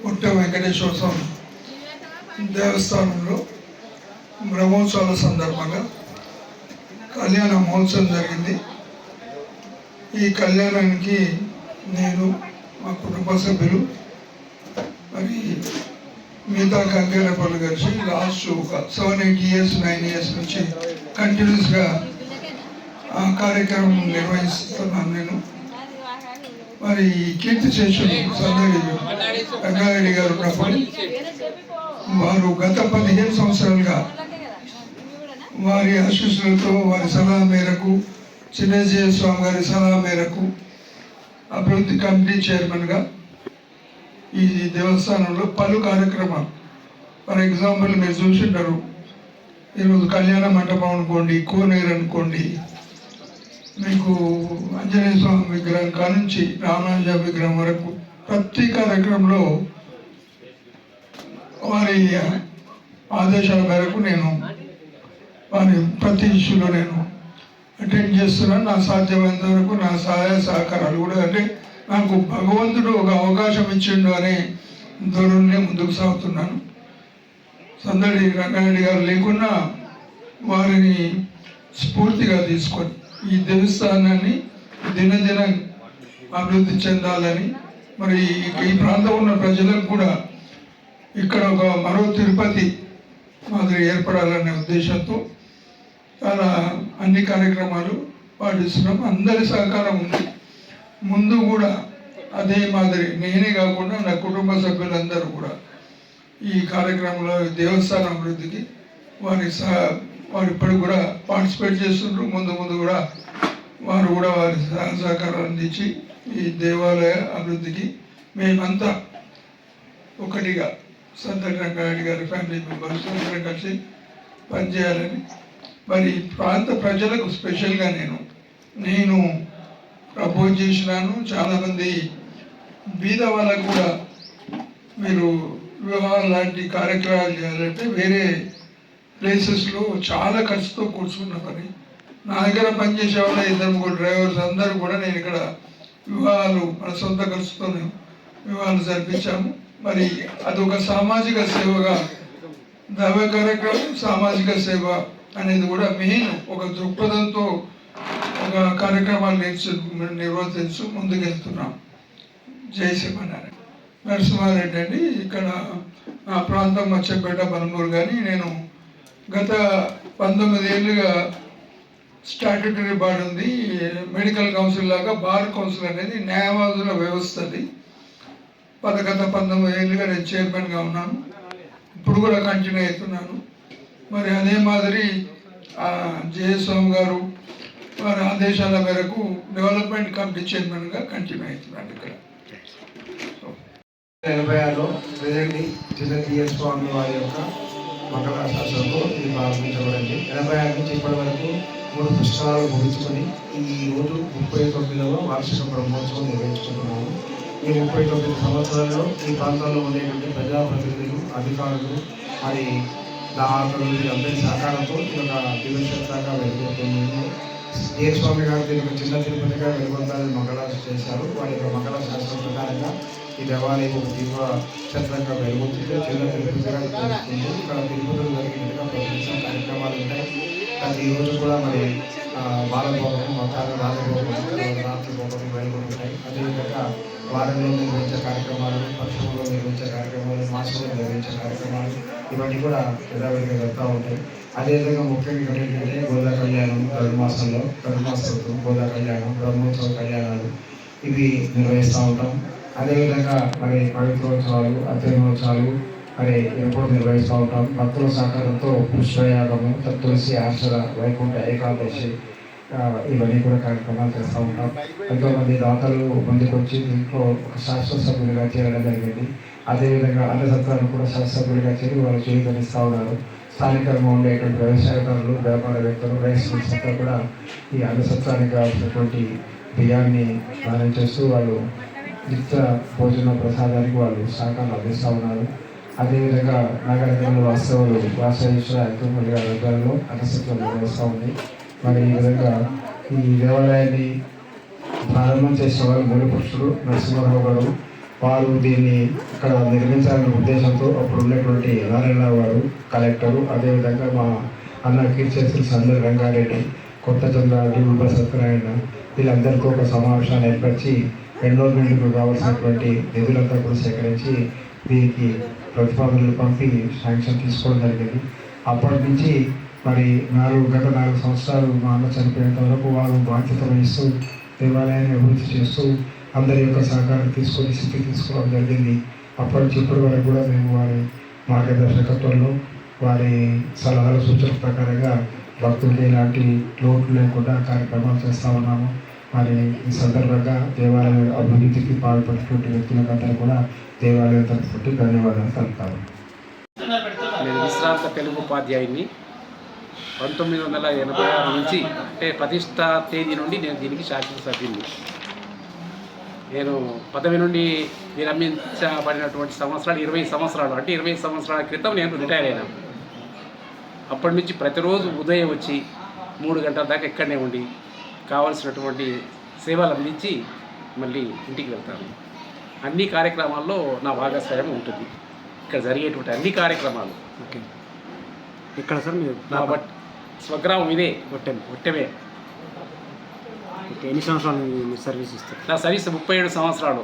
పుట్ట వెంకటేశ్వర స్వామి దేవస్థానంలో బ్రహ్మోత్సవాల సందర్భంగా కళ్యాణ మహోత్సవం జరిగింది. ఈ కళ్యాణానికి నేను మా కుటుంబ సభ్యులు మరి మిగతా కంకేరపల్లి కలిసి లాస్ట్ ఒక 7-8 ఇయర్స్ 9 ఇయర్స్ నుంచి కంటిన్యూస్గా ఆ కార్యక్రమం నిర్వహిస్తున్నాను. నేను మరి కీర్తి శేషులు సందడి రంగారెడ్డి గారు ఉన్నప్పుడు వారు గత 15 సంవత్సరాలుగా వారి ఆశీస్సులతో వారి సలహా మేరకు చిన్నజయ స్వామి గారి సలహా మేరకు అభివృద్ధి కమిటీ చైర్మన్గా ఈ దేవస్థానంలో పలు కార్యక్రమాలు, ఫర్ ఎగ్జాంపుల్ మీరు చూసింటారు, ఈరోజు కళ్యాణ మంటపం అనుకోండి, కోనేరు అనుకోండి, మీకు ఆంజనేయ స్వామి విగ్రహం కానుంచి రామానుజ విగ్రహం వరకు ప్రతి కార్యక్రమంలో వారి ఆదేశాల మేరకు నేను వారి ప్రతి ఇష్యూలో నేను అటెండ్ చేస్తున్నాను. నా సాధ్యమైనంత వరకు నా సహాయ సహకారాలు కూడా, అంటే నాకు భగవంతుడు ఒక అవకాశం ఇచ్చిండు అనే ధోరణినే ముందుకు సాగుతున్నాను. సందడి రంగారెడ్డి గారు లేకున్నా వారిని స్ఫూర్తిగా తీసుకొని ఈ దేవస్థానాన్ని దినదిన అభివృద్ధి చెందాలని, మరి ఈ ప్రాంతం ఉన్న ప్రజలకు కూడా ఇక్కడ ఒక మరో తిరుపతి మాదిరి ఏర్పడాలనే ఉద్దేశంతో చాలా అన్ని కార్యక్రమాలు పాటిస్తున్నాం. అందరి సహకారం ఉంది. ముందు కూడా అదే మాదిరి నేనే కాకుండా నా కుటుంబ సభ్యులందరూ కూడా ఈ కార్యక్రమంలో దేవస్థానం అభివృద్ధికి వారు ఇప్పుడు కూడా పార్టిసిపేట్ చేస్తుంటారు. ముందు కూడా వారు కూడా వారి సహకారాలు అందించి ఈ దేవాలయ అభివృద్ధికి మేమంతా ఒకటిగా సందడి రంగారెడ్డి గారి ఫ్యామిలీ మెంబర్స్ అందరం కలిసి పనిచేయాలని, మరి ప్రాంత ప్రజలకు స్పెషల్గా నేను ప్రపోజ్ చేసినాను. చాలామంది బీద వాళ్ళకు కూడా మీరు వివాహాలు లాంటి కార్యక్రమాలు చేయాలంటే వేరే ప్లేసెస్లో చాలా ఖర్చుతో కూర్చున్న పని. నా దగ్గర పనిచేసే వాళ్ళ 2-3 డ్రైవర్స్ అందరూ కూడా నేను ఇక్కడ వివాహాలు మన సొంత ఖర్చుతో వివాహాలు జరిపించాము. మరి అదొక సామాజిక సేవగా దైవ కార్యక్రమం, సామాజిక సేవ అనేది కూడా మెయిన్ ఒక దృక్పథంతో ఒక కార్యక్రమాలు నిర్వర్తించు ముందుకెళ్తున్నాం. జయసింహనారాయణ నరసింహారెడ్డి అండి. ఇక్కడ నా ప్రాంతం మచ్చపేట బలమూరు. కానీ నేను గత 19 ఏళ్ళుగా స్టాట్యూటరీ బాడీ ఉంది, మెడికల్ కౌన్సిల్ లాగా బార్ కౌన్సిల్ అనేది న్యాయవాదుల వ్యవస్థది. గత 19 ఏళ్ళుగా నేను చైర్మన్గా ఉన్నాను. ఇప్పుడు కూడా కంటిన్యూ అవుతున్నాను. మరి అదే మాదిరి జయస్వామి గారు వారి ఆదేశాల మేరకు డెవలప్మెంట్ కమిటీ చైర్మన్గా కంటిన్యూ అవుతున్నాను. ఇక్కడ 86లో ప్రజెంట్లీ చిన్నజయ స్వామి వారి యొక్క మంగళ శాస్త్రంతో ఇది ప్రారంభించబడింది. 86 నుంచి ఇప్పటి వరకు 3 పుష్కరాలు ముగించుకొని ఈ రోజు 39వ వార్షిక బ్రహ్మోత్సవం నిర్వహించుకుంటున్నాము. ఈ 39 సంవత్సరాల్లో ఈ ప్రాంతాల్లో ఉండేటువంటి ప్రజాప్రతినిధులు, అధికారులు, మరి దాతలు అందరి సహకారంతో ఇది ఒక దివ్యక్షేత్రంగా వెలుగుతుంది. జయస్వామి గారు దీనికి చిన్న తిరుపతిగా వెలుగొందాలని మంగళాలు చేశారు. వారి యొక్క మంగళ శాస్త్రం ప్రకారంగా ఈ దేవాలయం ఒక దివ్య క్షేత్రంగా వెలుగుతుంది. చిన్న తిరుపతిగా జరుగుతుంది. ఇక్కడ తిరుపతిలో జరిగినట్టుగా ప్రతి కార్యక్రమాలు ఉంటాయి. ప్రతిరోజు కూడా మరి బాలభోగం, మొత్తాలు రాజభోగం, రాత్రి భోగం వెలుగుతుంటాయి. అదేవిధంగా వారంలో నిర్వహించే కార్యక్రమాలు, పక్షంలో నిర్వహించే కార్యక్రమాలు, మాసంలో నిర్వహించే కార్యక్రమాలు ఇవన్నీ కూడా యథావిధిగా జరుగుతూ ఉంటాయి. అదేవిధంగా ముఖ్యంగా ఏంటంటే గోదా కళ్యాణం, ధనుర్మాసంలో గోదా కళ్యాణం, బ్రహ్మోత్సవ కళ్యాణాలు ఇవి నిర్వహిస్తూ ఉంటాం. అదేవిధంగా మరి పవిత్రోత్సవాలు, అధ్యయనోత్సవాలు మరి ఎప్పుడు నిర్వహిస్తూ ఉంటాం. భక్తుల సహకారంతో పుష్పయాగము, తులసి ఆర్చన, వైకుంఠ ఏకాదశి ఇవన్నీ కూడా కార్యక్రమాలు చేస్తూ ఉంటాం. ఎంతోమంది దాతలు ముందుకు వచ్చి దీంట్లో శాస్త్ర సభ్యులుగా చేరడం జరిగింది. అదేవిధంగా అన్న సత్రాలు కూడా శాస్త్ర సభ్యులుగా చేరి వాళ్ళు చేయిస్తూ ఉన్నారు. స్థానికంగా ఉండేటువంటి వ్యవసాయదారులు, వ్యాపారవేత్తలు, రైస్ మిల్స్ అంతా కూడా ఈ అన్న సత్రానికి కావాల్సినటువంటి బియ్యాన్ని దానం చేస్తూ వాళ్ళు నిత్య భోజన ప్రసాదానికి వాళ్ళు సహకారం అందిస్తూ ఉన్నారు. అదేవిధంగా నగరంలో వాసవేశ్వర ఎంతోమంది ఆధ్వర్యంలో అన్నసత్రం నిర్వహిస్తూ ఉంది. మరి ఈ విధంగా ఈ దేవాలయాన్ని ప్రారంభం చేసిన వారు మూల పురుషుడు నరసింహారావు గారు. వారు దీన్ని ఇక్కడ నిర్మించాలనే ఉద్దేశంతో అప్పుడు ఉన్నటువంటి నారాయణరావు గారు కలెక్టరు, అదేవిధంగా మా అన్న కీర్తిశేషులు సందర్ రంగారెడ్డి, కొత్త చంద్రారెడ్డి, ఉప సత్యనారాయణ వీళ్ళందరితో ఒక సమావేశాన్ని ఏర్పరిచి ఎన్రోల్మెంట్కు కావాల్సినటువంటి నిధులంతా కూడా సేకరించి దీనికి ప్రతిపాదనలు పంపి శాంక్షన్ తీసుకోవడం జరిగింది. అప్పటి నుంచి మరి గత 4 సంవత్సరాలు మా అన్న చనిపోయేంత వరకు వారు బాధ్యత వహిస్తూ దేవాలయాన్ని అభివృద్ధి చేస్తూ అందరి యొక్క సహకారం తీసుకొని స్థితి తీసుకోవడం జరిగింది. అప్పటి నుంచి ఇప్పటి వరకు కూడా మేము వారి మార్గదర్శకత్వంలో వారి సలహాల సూచనల ప్రకారంగా భక్తులకి ఎలాంటి లోటు లేకుండా కార్యక్రమాలు చేస్తూ ఉన్నాము. మరి ఈ సందర్భంగా దేవాలయ అభివృద్ధికి పాల్పడినటువంటి వ్యక్తులకు అందరూ కూడా దేవాలయం తరఫున ధన్యవాదాలు తెలుపుతాము. నేను విశ్రాంత తెలుగు ఉపాధ్యాయుని 1986 నుంచి అంటే ప్రతిష్ట తేదీ నుండి నేను దీనికి శాసనసభ్యుని. నేను పదవి నుండి విరమించబడినటువంటి సంవత్సరాలు 20 సంవత్సరాలు, అంటే 20 సంవత్సరాల క్రితం నేను రిటైర్ అయినాను. అప్పటి నుంచి ప్రతిరోజు ఉదయం వచ్చి 3 గంటల దాకా ఇక్కడనే ఉండి కావలసినటువంటి సేవలు అందించి మళ్ళీ ఇంటికి వెళ్తాను. అన్ని కార్యక్రమాల్లో నా భాగస్వామ్యం ఉంటుంది. ఇక్కడ జరిగేటువంటి అన్ని కార్యక్రమాలు. ఓకే, ఇక్కడ సార్ మీరు నా స్వగ్రామం ఇదే ఒట్టెమే. ఓకే, ఎన్ని సంవత్సరాలు మీరు సర్వీస్ ఇస్తారు? నా సర్వీస్ 37 సంవత్సరాలు.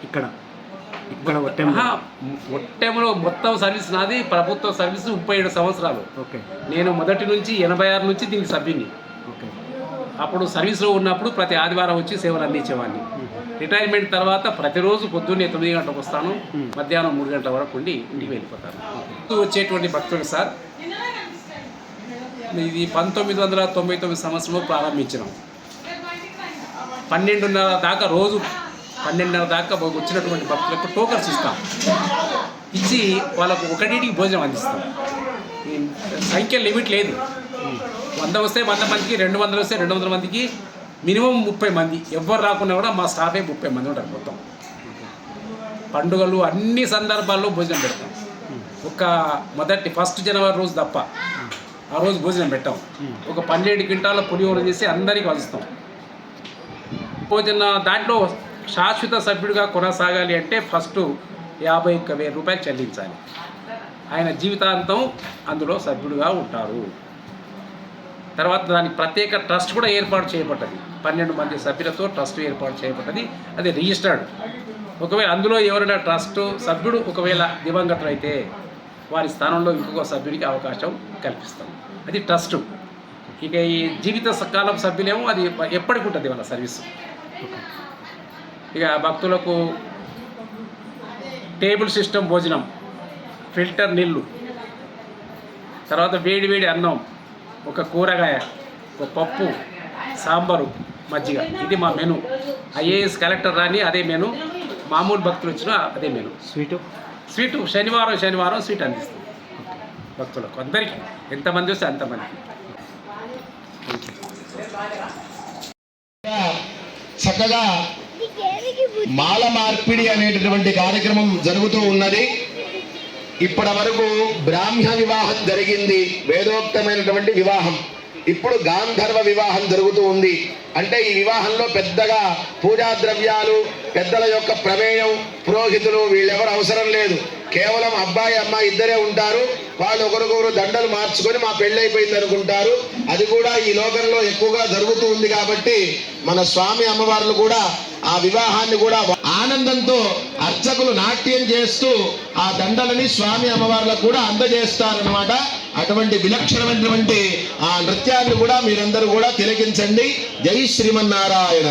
ఇక్కడ ఒట్టెంలో మొత్తం సర్వీస్ నాది. ప్రభుత్వ సర్వీస్ 37 సంవత్సరాలు. ఓకే, నేను మొదటి నుంచి 86 నుంచి దీనికి సభ్యుని. ఓకే, అప్పుడు సర్వీస్లో ఉన్నప్పుడు ప్రతి ఆదివారం వచ్చి సేవలు అందించేవాడిని. రిటైర్మెంట్ తర్వాత ప్రతిరోజు పొద్దున్నే 9 గంటలకు వస్తాను, మధ్యాహ్నం 3 గంటల వరకు ఉండి ఇంటికి వెళ్ళిపోతాను. వచ్చేటువంటి భక్తులు సార్, ఇది 1999 సంవత్సరంలో ప్రారంభించినాం. 12:30 దాకా రోజు 12:30 దాకా వచ్చినటువంటి భక్తులకు టోకన్స్ ఇస్తాం. ఇచ్చి వాళ్ళకు 1కి భోజనం అందిస్తాం. ఈ సంఖ్య లిమిట్ లేదు. 100 వస్తే 100 మందికి, 200 వస్తే 200 మందికి, మినిమం 30 మంది. ఎవరు రాకున్నా కూడా మా స్టాఫే 30 మంది ఉంటారు మొత్తం. పండుగలు అన్ని సందర్భాల్లో భోజనం పెడతాం. ఫస్ట్ జనవరి రోజు తప్ప ఆ రోజు భోజనం పెట్టాం. ఒక 12 క్వింటాల పులిహోర చేసి అందరికీ పంచుతాం. భోజన దాంట్లో శాశ్వత సభ్యుడిగా కొనసాగాలి అంటే ఫస్ట్ 51,000 రూపాయలు చెల్లించాలి. ఆయన జీవితాంతం అందులో సభ్యుడిగా ఉంటారు. తర్వాత దానికి ప్రత్యేక ట్రస్ట్ కూడా ఏర్పాటు చేయబడ్డది. 12 మంది సభ్యులతో ట్రస్ట్ ఏర్పాటు చేయబడ్డది. అది రిజిస్టర్డ్. ఒకవేళ అందులో ఎవరైనా ట్రస్ట్ సభ్యుడు ఒకవేళ దివంగతులైతే వారి స్థానంలో ఇంకొక సభ్యుడికి అవకాశం కల్పిస్తాం. అది ట్రస్ట్. ఇక ఈ జీవిత కాలం సభ్యులేమో అది ఎప్పటికి ఉంటుంది వాళ్ళ సర్వీస్. ఇక భక్తులకు టేబుల్ సిస్టమ్ భోజనం, ఫిల్టర్ నీళ్ళు, తర్వాత వేడి వేడి అన్నం, ఒక కూరగాయ, ఒక పప్పు, సాంబారు, మజ్జిగ. ఇది మా మెను. ఐఏఎస్ కలెక్టర్ రాని అదే మెను, మామూలు భక్తులు వచ్చినా అదే మెను. స్వీటు శనివారం స్వీట్ అందిస్తాం భక్తులకు అందరికీ. ఎంతమంది వస్తే అంతమందికి. చక్కగా మాల మార్పిడి అనేటటువంటి కార్యక్రమం జరుగుతూ ఉన్నది. ఇప్పటి వరకు బ్రాహ్మ్య వివాహం జరిగింది, వేదోక్తమైనటువంటి వివాహం. ఇప్పుడు గాంధర్వ వివాహం జరుగుతూ ఉంది. అంటే ఈ వివాహంలో పెద్దగా పూజా ద్రవ్యాలు, పెద్దల యొక్క ప్రమేయం, పురోహితులు వీళ్ళెవరు అవసరం లేదు. కేవలం అబ్బాయి అమ్మాయి ఇద్దరే ఉంటారు. వాళ్ళు ఒకరికొకరు దండలు మార్చుకొని మా పెళ్ళైపోయింది అనుకుంటారు. అది కూడా ఈ లోకంలో ఎక్కువగా జరుగుతూ ఉంది. కాబట్టి మన స్వామి అమ్మవార్లు కూడా ఆ వివాహాన్ని కూడా ఆనందంతో అర్చకులు నాట్యం చేస్తూ ఆ దండలని స్వామి అమ్మవార్లకు కూడా అందజేస్తారనమాట. అటువంటి విలక్షణమైనటువంటి ఆ నృత్యాన్ని కూడా మీరందరూ కూడా తిలకించండి. జై శ్రీమన్నారాయణ.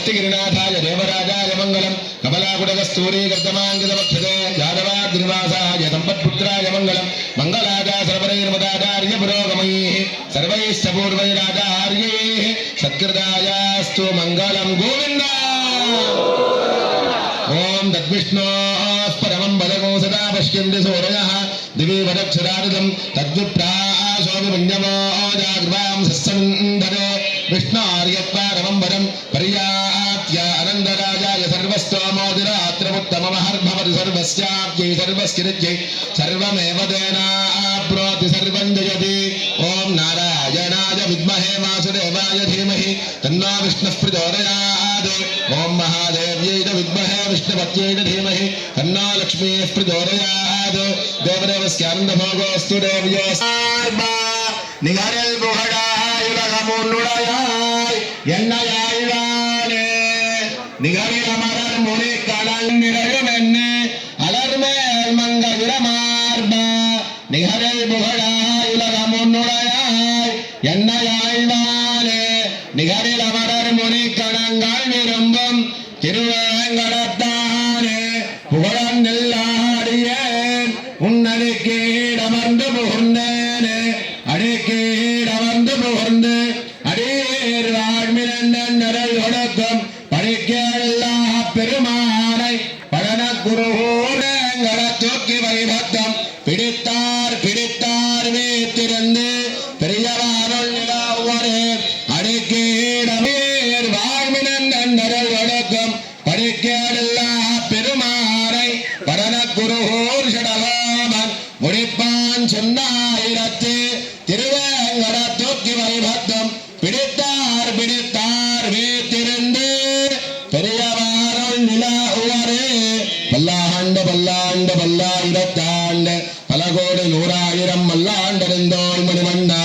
गिरिनाथाय देवराजाय मंगलम कमलाकुटकस्तूरी गर्दमांगितवक्षते यादवाग्निवासाय संपत्पुत्राय मंगलम मंगलाजा सर्वैर्मदाचार्य पुरोगमैः सर्वैश्च पूर्वैराचार्यैः सत्कृतायास्तु मंगलम गोविंद ओम तद्विष्णोः परमं पदको सदा पश्यन्ति सूरयः दिवि वदक्षरादिदं तद्विप्राशोभिमन्यमो जाग्रवां सस्सन्दरे विष्णोर्यत्पारमं वदं पर्याप्य अनन्दराजाय सर्वस्तोमोदिरात्रमुत्तममहर्भवति सर्वस्याप्यै सर्वस्कृत्यै सर्वमेव तेनाप्नोति सर्वं जयति ॐ नारायणाय विद्महे वासुदेवाय धीमहि तन्नो विष्णुः प्रचोदयात् ॐ महादेव्यै च विद्महे विष्णुपत्यै च धीमहि तन्नो लक्ष्मीः प्रचोदयात् देवदेवस्यानन्दभोगोऽस्तु देव्योऽस्मा निघारेल बुहडाय उलगमुन्नुडयाय एन्नयायिवाने निघारेल अमरर मुनि कालन्निरयुमेन्ने अलर्मेल मंगविरमार्बा निघारेल बुहडाय उलगमुन्नुडयाय एन्नयायिवाने निघारेल अमरर मुनि कालंगाल विरुम्बम तिरुवेंगडत्ताने புகழந்தெல்லாடியேன் உன்னடிக்கீடமர்ந்து புகுந்தேனே அடிக்கீடமர்ந்து புகுந்து அடியேர் வாழ்மினல் ஒடுக்கும் படிக்கல்லா பெருமானை படன குருகூரங்களை தூக்கி வைபத்தம் பிடித்தார் பிடித்தார் வீத்திருந்து பெரியவாருள் நிலாவரே அடிக்கீடமேர் வாழ்மினல் ஒடுக்கும் படிக்கல்லா பெருமானை படன குருகூர் ஷடகோமன் முடிப்பான் சொன்னாயிரத்து திருவேங்கட தூக்கி வைபத்தம் பிடித்தார் பிடித்தார் வீத்திருந்து பெரியவாருள் நிலாவரே பல்லாண்டு பல்லாண்டு பல்லாயிரத்தாண்டு பல கோடி நூறாயிரம் மல்லாண்டறிந்தோள் மணிமண்டா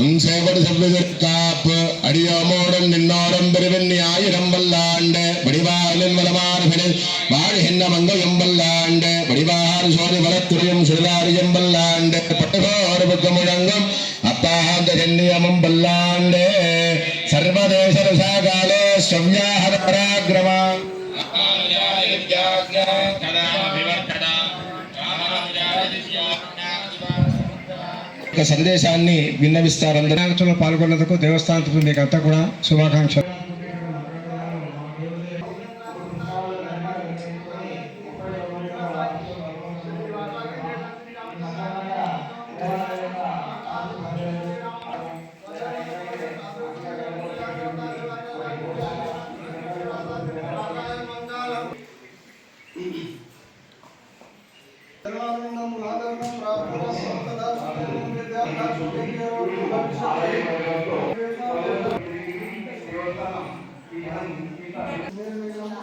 உன் சேவடு செவ்விதற்காப்பு அடியோமோடும் நின்னோடும் பெருவெண்ணி ஆயிரம் பல்லாண்டு வடிவாலின் வளமாறுகளில் வாழ்கின்ற மங்கையும் பல்லாண்டு வடிவாறு சோதி வளத்துறையும் சுழலாரியம் பல்லாண்டு பட்டகோருவுக்கு முழங்கும் அப்பாந்த சென்னியமும் பல்லாண்டு சர்வதேச ரசாகாலே ஸ்வவ்யாஹர பராக்கிரமா సందేశాన్ని విన్నవిస్తారు. అందరూ పాల్గొన్నందుకు దేవస్థానం తరఫున మీకు అంతా కూడా శుభాకాంక్షలు.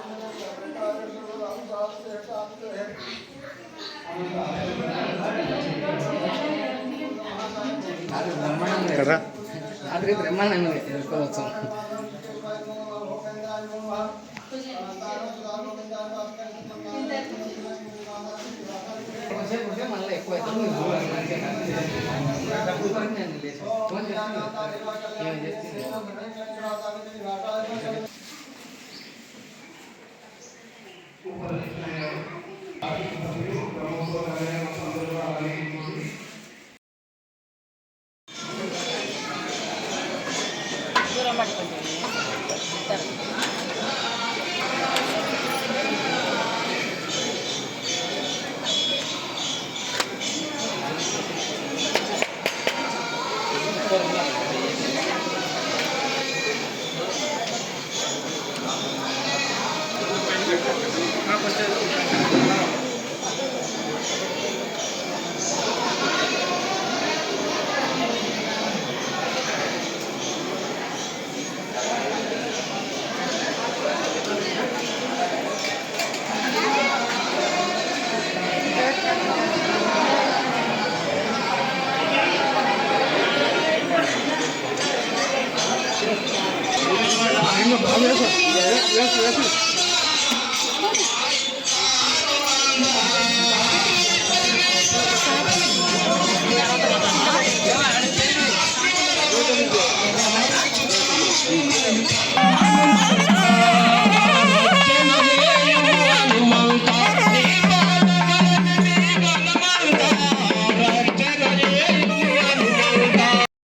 Gracias. కదా రాత్రి బ్రహ్మాండంగా తెలుసుకోవచ్చు. మళ్ళీ ఎక్కువ ఫోన్ చేస్తుంది. బాగా